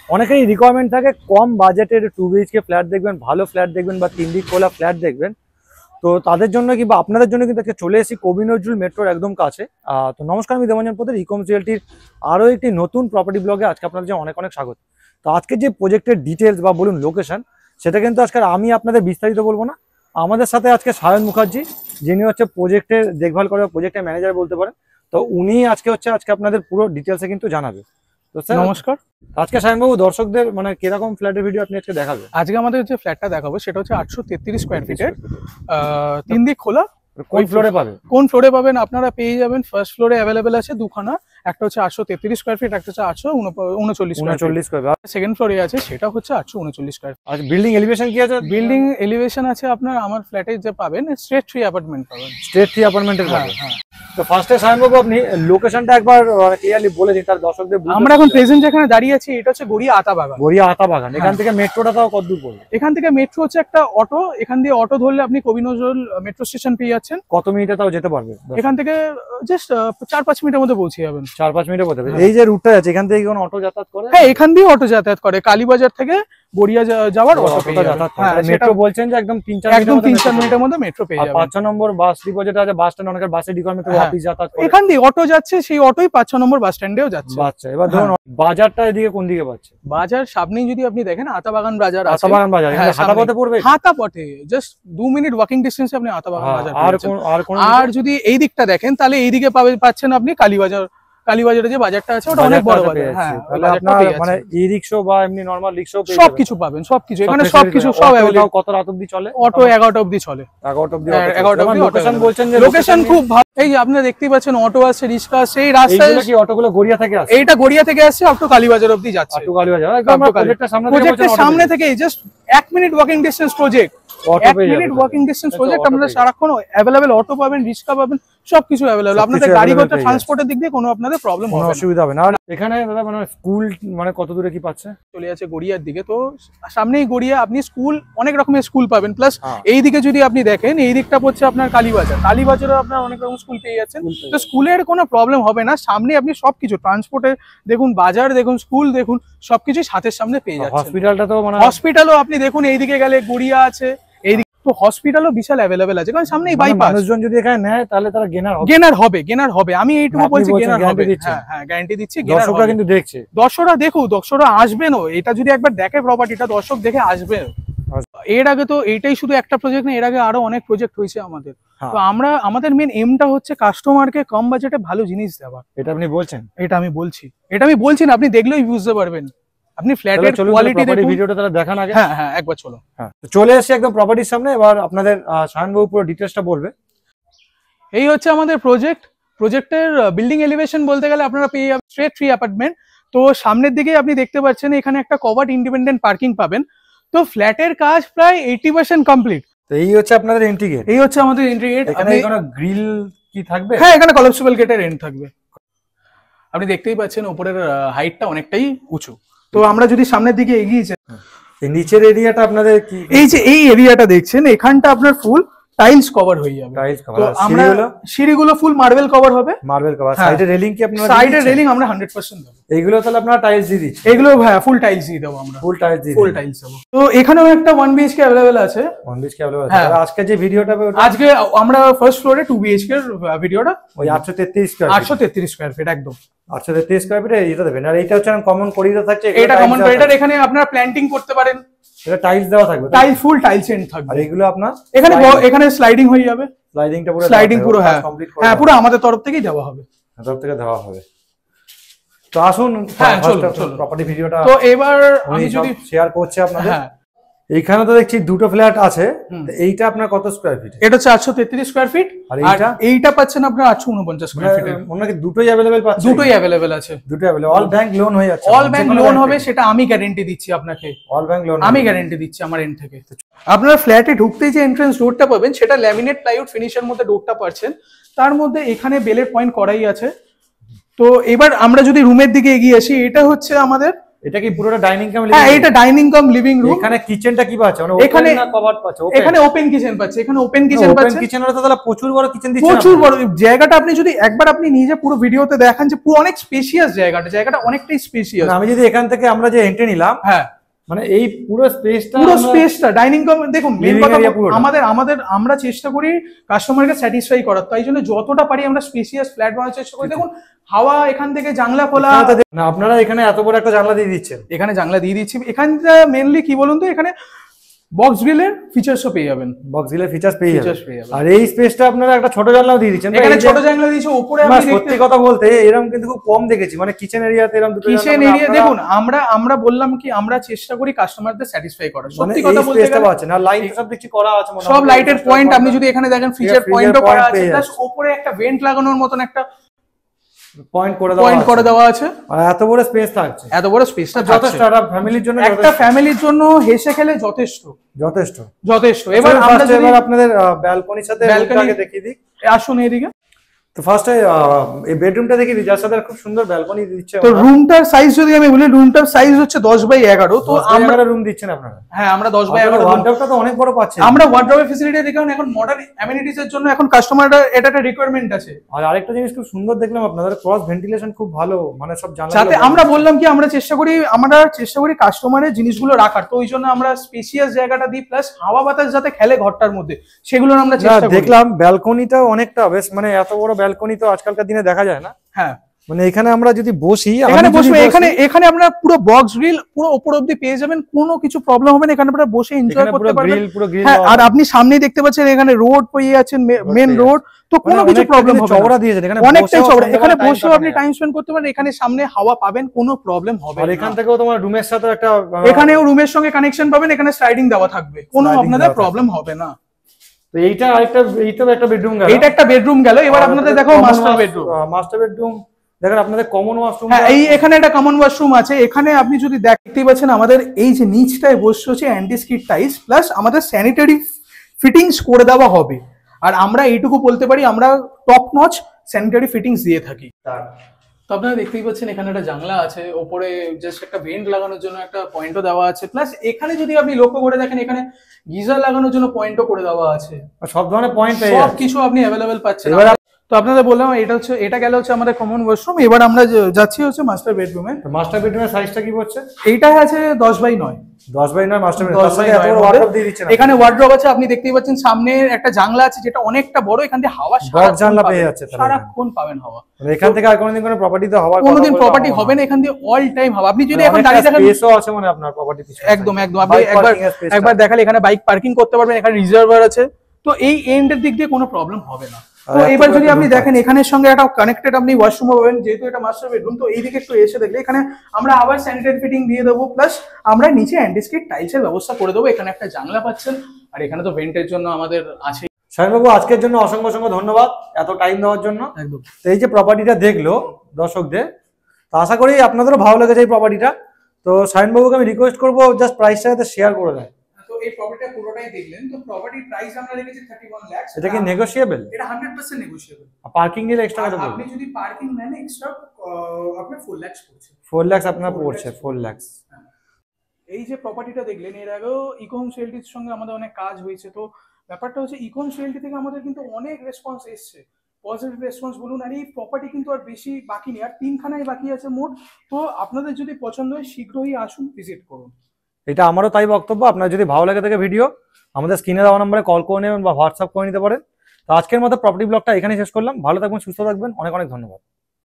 অনেকেরই রিকোয়ারমেন্ট থাকে কম বাজেটের 2 BHK ফ্ল্যাট দেখবেন, ভালো ফ্ল্যাট দেখবেন বা 3 দিক খোলা ফ্ল্যাট দেখবেন। তো তাদের জন্য কি বা আপনাদের জন্য কিন্তু আজকে চলে এসেছি কবি নজরুল মেট্রোর একদম কাছে। তো নমস্কার, আমি দেবাঞ্জন পোদ্দার, ইকমস রিয়েলটির আরও একটি নতুন প্রপার্টি ব্লগে আজকে আপনাদের যে অনেক স্বাগত। তো আজকে যে প্রজেক্টের ডিটেলস বা বলুন লোকেশন, সেটা কিন্তু আজকে আমি আপনাদের বিস্তারিত বলবো না। আমাদের সাথে আজকে সায়ন মুখার্জি, যিনি হচ্ছে প্রজেক্টের দেখভাল করে, প্রজেক্টের ম্যানেজার বলতে পারেন। তো উনি আজকে আপনাদের পুরো ডিটেলসে কিন্তু জানাবে। তো স্যার নমস্কার। আজকে সায়নবাবু দর্শকদের মানে কিরকম ফ্ল্যাটের ভিডিও আপনি আজকে দেখাবেন? আজকে আমাদের যে ফ্ল্যাটটা দেখাবো সেটা হচ্ছে 833 স্কোয়ার ফিটের, 3 দিক খোলা। কোন ফ্লোরে পাবেন? কোন ফ্লোরে পাবেন আপনারা পেয়ে যাবেন, ফার্স্ট ফ্লোরে অ্যাভেলেবেল আছে দুখানা, একটা হচ্ছে 833 স্কোয়ার ফিট, একটা হচ্ছে 839 স্কোয়ার ফিট। সেকেন্ড ফ্লোরে আছে সেটা হচ্ছে 839 স্কোয়ার ফিট। আচ্ছা, বিল্ডিং এলিভেশন কি আছে? বিল্ডিং এলিভেশন আছে আপনার, আমার ফ্ল্যাটে যে পাবেন স্ট্রেট 3 অ্যাপার্টমেন্ট পাবেন। স্ট্রেট 3 অ্যাপার্টমেন্টের পাবেন। তো ফার্স্টে সায়নবাবু আপনি লোকেশনটা একবার ক্লিয়ারলি বলে দিন তার দর্শকদের। আমরা এখন প্রেজেন্ট যেখানে দাঁড়িয়ে আছি এটা হচ্ছে গড়িয়া আতাবাগান। গড়িয়া আতাবাগান। এখান থেকে মেট্রোটা তাও কত দূর পড়বে? এখান থেকে মেট্রো হচ্ছে একটা অটো, এখান দিয়ে অটো ধরলে আপনি কবি নজরুল মেট্রো স্টেশন পেয়ে যাচ্ছেন। কত মিনিটে তাও যেতে পারবে? এখান থেকে জাস্ট 4-5 মিনিটের মধ্যে পৌঁছে যাবেন। 4-5 মিনিটে পৌঁছে যাবে। এই যে রুটটা আছে এখান থেকে কোনো অটো যাতায়াত করে? হ্যাঁ, এখান দিয়ে অটো যাতায়াত করে, কালীবাজার থেকে গড়িয়া যাওয়ার অটো পেয়ে যাবেন। হ্যাঁ, মেট্রো বলছেন যে একদম 3-4 মিনিটের মধ্যে মেট্রো পেয়ে যাবেন। 5-6 নম্বর বাস ডিপো যেটা আছে, বাস স্ট্যান্ড, অনেকের বাসে রিকোয়ারমেন্ট অফিস যাতায়াত করে। এখান দিয়ে অটো যাচ্ছে, সেই অটোই 5-6 নম্বর বাস স্ট্যান্ডেও যাচ্ছে। আচ্ছা, এবার ধরুন বাজারটা এদিকে কোন দিকে পাচ্ছে? বাজার সামনেই যদি আপনি দেখেন আতাবাগান বাজার আছে। আতাবাগান বাজার হাঁটা পথে পড়বে? হাঁটা পথে জাস্ট 2 মিনিট ওয়াকিং ডিসটেন্সে আপনি আতাবাগান বাজার। আর যদি এই দিকটা দেখেন তাহলে এই দিকে পাচ্ছেন আপনি কালীবাজার। কালীবাজারে যে বাজারটা আছে ওটা অনেক বড় বাজার। হ্যাঁ, তাহলে আপনার মানে ই-রিকশা বা এমনি নরমাল রিকশাও পেয়ে যাবেন। সবকিছু পাবেন, সবকিছু এখানে, সবকিছু সব अवेलेबल। কত রাত অবধি চলে? অটো 11টা অবধি চলে। 11টা অবধি। 11টা অবধি লোকেশন বলছেন যে লোকেশন খুব ভালো। এই যে আপনারা দেখতেই পাচ্ছেন অটো আছে, রিকশা আছে, এই রাস্তায়। এইগুলো কি অটোগুলো গড়িয়া থেকে আসে? এইটা গড়িয়া থেকে আসছে আপ টু কালীবাজার অবধি যাচ্ছে। আপ টু কালীবাজার একদম প্রজেক্টের সামনে থেকে just 1 minute walking distance project. 1 minute walking distance project. আপনারা সারাক্ষণ अवेलेबल অটো পাবেন, রিকশা পাবেন, সবকিছু अवेलेबल। আপনাদের গাড়িগত ট্রান্সপোর্টের দিক দিয়ে কোনো আপনাদের প্রবলেম হবে না, অসুবিধা হবে না। আর এখানে দাদা মানে স্কুল মানে কত দূরে কি পাচ্ছে? চলে আছে গড়িয়ার দিকে, তো সামনেই গড়িয়া, আপনি স্কুল অনেক রকমের স্কুল পাবেন। প্লাস এই দিকে যদি আপনি দেখেন এই দিকটা পড়ছে আপনার কালীবাজার। কালীবাজারে আপনার অনেক রকম স্কুল পেয়ে যাচ্ছেন, তো স্কুলের কোনো প্রবলেম হবে না। সামনে আপনি সবকিছু ট্রান্সপোর্টে দেখুন, বাজার দেখুন, স্কুল দেখুন, সবকিছু হাতের সামনে পেয়ে যাচ্ছেন। হসপিটালটা তো মানে হসপিটালও আপনি দেখুন, এইদিকে গেলে গড়িয়া আছে, এইদিকে তো হসপিটালও বিশাল অ্যাভেলেবেল আছে, কারণ সামনেই বাইপাস। মানুষজন যদি এখানে নেয় তাহলে তারা গেনার হবে। আমি এইটুকু বলছি, গেনার হবে। হ্যাঁ, গ্যারান্টি দিচ্ছি। দর্শকরা কিন্তু দেখছে, দর্শকরা দেখুক, দর্শকরা আসবেনও। এটা যদি একবার দেখে প্রপার্টিটা, দর্শক দেখে আসবে। এর আগে তো এইটাই শুধু একটা প্রজেক্ট না, এর আগে আরো অনেক প্রজেক্ট হয়েছে আমাদের। তো আমাদের মেন এমটা হচ্ছে কাস্টমারকে কম বাজেটে ভালো জিনিস দেওয়া। এটা আপনি বলছেন? এটা আমি বলছি না, আপনি দেখলেই বুঝতে পারবেন। আপনি ফ্ল্যাটের কোয়ালিটি দেখুন। ভিডিওটা তাহলে দেখান আগে। হ্যাঁ, একবার চলো। হ্যাঁ, চলে এসেছি একদম প্রপার্টির সামনে। এবার আপনাদের সায়নবাবু পুরো ডিটেইলসটা বলবে। এই হচ্ছে আমাদের প্রজেক্টের বিল্ডিং এলিভেশন বলতে গেলে আপনারা পেয়ে যাবেন স্ট্রেট 3 অ্যাপার্টমেন্ট। তো সামনের দিকে আপনি দেখতে পাচ্ছেন এখানে একটা কভার্ড ইন্ডিপেন্ডেন্ট পার্কিং পাবেন। তো ফ্ল্যাটের কাজ প্রায় 80% কমপ্লিট। তো এই হচ্ছে আপনাদের এন্ট্রি গেট। এই হচ্ছে আমাদের এন্ট্রি গেট। এখানে কোনো গ্রিল কি থাকবে? হ্যাঁ, এখানে কলাপসিবল গেটের এন্ড থাকবে। আপনি দেখতেই পাচ্ছেন উপরের হাইটটা অনেকটাই উঁচু। তো আমরা যদি সামনের দিকে এগিয়ে যাই, এই নিচের এরিয়াটা আপনাদের কি? এই যে এই এরিয়াটা দেখছেন, এখানটা আপনার ফুল টাইলস কভার হয়ে যাবে। Tiles cover. তো আমরা সিঁড়িগুলো ফুল মার্বেল কভার হবে। Marble cover. সাইডে রেলিং কি আপনারা? সাইডে রেলিং আমরা 100% দেব। এইগুলো তাহলে আপনারা টাইলস দিয়ে দিচ্ছেন? এগুলো হ্যাঁ, ফুল টাইলস দিয়ে দেব আমরা। ফুল টাইলস দেব। তো এখানেও একটা 1 BHK अवेलेबल আছে। 1 BHK अवेलेबल আছে। আর আজকে যে ভিডিওটা আজকে আমরা ফার্স্ট ফ্লোরে 2 BHK এর ভিডিওটা ওই 833 স্কয়ার ফিট একদম 833 স্কয়ার ফিটে এটা দেবেন। আর এইটা হচ্ছে কমন করিডোর থাকছে। এটা কমন করিডোর, এখানে আপনারা প্ল্যান্টিং করতে পারেন। এটা টাইলস দেওয়া থাকবে? টাইল ফুল টাইলস এন্ড থাকবে। আর এগুলো আপনার এখানে স্লাইডিং হয়ে যাবে। স্লাইডিং পুরো হ্যাঁ পুরো আমাদের তরফ থেকেই দেওয়া হবে। তো আসুন প্রপার্টি ভিডিওটা। তো এবার আমি যদি শেয়ার করছি আপনাদের। এইখানে তো দেখছি দুটো ফ্ল্যাট আছে। এইটা আপনার কত স্কয়ার ফিট? এটা হচ্ছে 833 স্কয়ার ফিট। আর এইটা পাচ্ছেন আপনার 849 স্কয়ার ফিট। মনে হয় দুটোই अवेलेबल পাচ্ছেন? দুটোই अवेलेबल আছে। দুটোই अवेलेबल। অল ব্যাংক লোন হয়ে যাচ্ছে? অল ব্যাংক লোন হবে, সেটা আমি গ্যারান্টি দিচ্ছি আপনাকে। অল ব্যাংক লোন আমি গ্যারান্টি দিচ্ছি আমার এন্ড থেকে। আপনার ফ্ল্যাটে ঢুকতেই যে এন্ট্রান্স ডোরটা পাবেন সেটা ল্যামিনেট প্লাইউড ফিনিশের মধ্যে ডোরটা পাচ্ছেন। তার মধ্যে এখানে বেলের পয়েন্ট করাই আছে। তো এবার আমরা যদি রুমের দিকে এগিয়ে আসি, এটা হচ্ছে আমাদের এটা কি পুরোটা ডাইনিং কাম? হ্যাঁ, এটা ডাইনিং কাম লিভিং রুম। এখানে কিচেনটা কি পাচ্ছে? মানে এখানে ওপেন না কভার পাচ্ছে? এখানে ওপেন কিচেন পাচ্ছে, এখানে ওপেন কিচেন ওপেন পাচ্ছে। কিচেন হলে তো তাহলে প্রচুর বড় কিচেন দিচ্ছে। প্রচুর বড় জায়গাটা, আপনি যদি একবার আপনি নিজে পুরো ভিডিওতে দেখেন যে পুরো অনেক স্পেশিয়াস জায়গাটা অনেকটাই স্পেশিয়াস। আমি যদি এখান থেকে আমরা যে এন্ট্রি নিলাম, হ্যাঁ মানে এই পুরো স্পেসটা ডাইনিং কাম দেখুন, মেন কথা আমরা চেষ্টা করি কাস্টমারকে স্যাটিসফাই করার, তাই জন্য যতটা পারি আমরা স্পেশিয়াস ফ্ল্যাট বানানোর চেষ্টা করি। দেখুন হাওয়া এখান থেকে জানলা খোলা, না আপনারা এখানে এত বড় একটা জানলা দিয়ে দিচ্ছেন। এখানে জানলা দিয়ে দিচ্ছি। এখানটা মেইনলি কি বলুন তো, এখানে বক্স গ্রিলের ফিচারসও পেয়ে যাবেন, বক্স গ্রিলের ফিচারস পেয়ে যাবেন। আর এই স্পেসটা আপনারা একটা ছোট জানলাও দিয়ে দিচ্ছেন। এখানে ছোট জানলা দিয়েছে উপরে। আমি সত্যি কথা বলতে এরকম কিন্তু খুব কম দেখেছি, মানে কিচেন এরিয়াতে এরকম দুটো কিচেন এরিয়া দেখুন। আমরা বললাম কি আমরা চেষ্টা করি কাস্টমারদের স্যাটিসফাই করার। সত্যি কথা বলতে গেলে পাচ্ছেন আর লাইট সব দেখছি করা আছে, সব লাইটের পয়েন্ট আপনি যদি এখানে দেখেন ফিচার পয়েন্টও করা আছে, প্লাস উপরে একটা ভেন্ট লাগানোর মতন একটা পয়েন্ট করে দেওয়া আছে। আর এত বড় স্পেস থাকছে, এত বড় স্পেসটা যথেষ্ট ফ্যামিলির জন্য, একটা ফ্যামিলির জন্য হেসে খেলে যথেষ্ট। এবার আমরা যদি আপনাদের ব্যালকনির সাথে রুমটাকে দেখিয়ে দিই, আসুন এইদিকে। তো ফার্স্টে এই বেডরুমটা দেখিয়ে দিই, যার সাথে খুব সুন্দর ব্যালকনি দিচ্ছে। তো রুমটার সাইজ যদি আমি বলি, রুমটার সাইজ হচ্ছে 10x11। তো আমরা রুম দিচ্ছেন আপনারা? হ্যাঁ, আমরা 10x11। ওয়ার্ডরোবটা তো অনেক বড় পাচ্ছেন। আমরা ওয়ার্ডরোবের ফ্যাসিলিটি দেখুন, এখন মডার্ন অ্যামেনিটিস এর জন্য এখন কাস্টমাররা এটা একটা রিকোয়ারমেন্ট আছে। আর আরেকটা জিনিস খুব সুন্দর দেখলাম আপনাদের, ক্রস ভেন্টিলেশন খুব ভালো, মানে সব জানলা। যাতে আমরা বললাম কি আমরা চেষ্টা করি কাস্টমারের জিনিসগুলো রাখার, তো ওই জন্য আমরা স্পেশিয়াস জায়গাটা দিই, প্লাস হাওয়া বাতাস যাতে খেলে ঘরটার মধ্যে, সেগুলো আমরা চেষ্টা করি। দেখলাম ব্যালকনিটা অনেকটা বেশ, মানে এত বড় ব্যালকনি তো আজকালকার দিনে দেখা যায় না। হ্যাঁ, মানে এখানে আমরা যদি বসি, এখানে আপনারা পুরো বক্স গ্রিল পুরো উপর অব্দি পেয়ে যাবেন, কোনো কিছু প্রবলেম হবে না। এখানে আপনারা বসে এনজয় করতে পারবেন। হ্যাঁ, আর আপনি সামনেই দেখতে পাচ্ছেন এখানে রোড পেয়ে যাচ্ছেন, মেন রোড, তো কোনো কিছু প্রবলেম হবে না। চওড়া দিয়েছেন এখানে, অনেকটাই চওড়া, এখানে বসেও আপনি টাইম স্পেন্ড করতে পারেন। এখানে সামনে হাওয়া পাবেন, কোনো প্রবলেম হবে না। আর এখান থেকেও তোমার রুমের সাথে একটা, এখানেও রুমের সঙ্গে কানেকশন পাবেন, এখানে স্লাইডিং দেওয়া থাকবে, কোনো আপনাদের প্রবলেম হবে না। তো এইটা একটা বেডরুম গেল, এইটা একটা বেডরুম গেল। এবার আপনাদের দেখো মাস্টার বেডরুম দেখেন, আপনাদের কমন ওয়াশরুম। হ্যাঁ, এখানে একটা কমন ওয়াশরুম আছে। এখানে আপনি যদি দেখতেই পাচ্ছেন আমাদের এই যে নিচটায় বসে হচ্ছে অ্যান্টি স্কিড টাইলস, প্লাস আমাদের স্যানিটারি ফিটিংস করে দেওয়া হবে। আর আমরা এইটুকু বলতে পারি, আমরা টপ নচ স্যানিটারি ফিটিংস দিয়ে থাকি। তো আপনারা দেখতেই পাচ্ছেন এখানে একটা জানলা আছে, ওপরে জাস্ট একটা ভেন্ট লাগানোর জন্য একটা পয়েন্টও দেওয়া আছে, প্লাস এখানে যদি আপনি লক্ষ্য করে দেখেন এখানে গিজার লাগানোর জন্য পয়েন্টও করে দেওয়া আছে। সব ধরনের পয়েন্ট, সব কিছু আপনি অ্যাভেলেবেল পাচ্ছেন। তো আপনাদের বললাম এটা গেল হচ্ছে আমাদের কমন ওয়াশরুম। এবার আমরা যাচ্ছি হচ্ছে মাস্টার বেডরুমে। মাস্টার বেডরুমের সাইজটা কি পড়ছে? এইটা আছে 10x9। 10x9 master bedroom. এখানে ওয়ার্ডরোব আছে, আপনি দেখতেই পাচ্ছেন সামনে একটা জানলা আছে যেটা অনেকটা বড়। এখান থেকে হাওয়া জানলা পেয়ে যাচ্ছে, সারাক্ষণ পাবেন হাওয়া। এখান থেকে আর কোনোদিন কোনো প্রপার্টি তো হওয়ার কোনোদিন প্রপার্টি হবে না, এখান দিয়ে অল টাইম হাওয়া। আপনি যদি এখন দাঁড়িয়ে দেখেন, স্পেসও আছে মানে আপনার প্রপার্টি পিছনে। একদম আপনি একবার দেখালে এখানে বাইক পার্কিং করতে পারবেন, এখানে রিজার্ভার আছে। তো এই এন্ডের দিক দিয়ে কোনো প্রবলেম হবে না। তো এবার যদি আপনি দেখেন এখানের সঙ্গে একটা কানেক্টেড আপনি ওয়াশরুম পাবেন, যেহেতু এটা মাস্টার বেডরুম। তো এইদিকে একটু এসে দেখলে এখানে আমরা আবার স্যানিটারি ফিটিং দিয়ে দেবো, প্লাস আমরা নিচে অ্যান্টিস্কিড টাইলসের ব্যবস্থা করে দেবো। এখানে একটা জানলা পাচ্ছেন, আর এখানে তো ভেন্টের জন্য আমাদের আছে। শাহিনবাবু, আজকের জন্য অসংখ্য ধন্যবাদ এত টাইম দেওয়ার জন্য। একদম। তো এই যে প্রপার্টিটা দেখলো দর্শকদের, তো আশা করি আপনাদেরও ভালো লেগেছে এই প্রপার্টিটা। তো শাহিনবাবুকে আমি রিকোয়েস্ট করবো জাস্ট প্রাইসটা যাতে শেয়ার করে দেয়। তো এই প্রপার্টিটা পুরোটাই দেখলেন, তো প্রপার্টির প্রাইস আমরা রেখেছি 31 লাখ। এটা কি নেগোশিয়েবল? এটা 100% নেগোশিয়েবল। পার্কিং নিলে এক্সট্রা কত পড়বে? আপনি যদি পার্কিং নেন এক্সট্রা আপনার 4 লাখ পড়ছে। 4 লাখ আপনার পড়ছে, 4 লাখ। এই যে প্রপার্টিটা দেখলেন, এর আগেও ইকোহোম রিয়েলটির সঙ্গে আমাদের অনেক কাজ হয়েছে। তো ব্যাপারটা হচ্ছে ইকোহোম রিয়েলটি থেকে আমাদের কিন্তু অনেক রেসপন্স এসছে, পজিটিভ রেসপন্স বলুন। আর এই প্রপার্টি কিন্তু আর বেশি বাকি নেই, আর 3খানাই বাকি আছে মোট। তো আপনাদের যদি পছন্দ হয় শীঘ্রই আসুন, ভিজিট করুন। এটা আমারও তাই বক্তব্য। আপনার যদি ভালো লাগে থাকে ভিডিও, আমাদের স্ক্রিনে দেওয়া নম্বরে কল করে নেবেন বা হোয়াটসঅ্যাপ করে নিতে পারেন। তো আজকের মতো প্রপার্টি ব্লগটা এখানেই শেষ করলাম। ভালো থাকবেন, সুস্থ থাকবেন, অনেক ধন্যবাদ।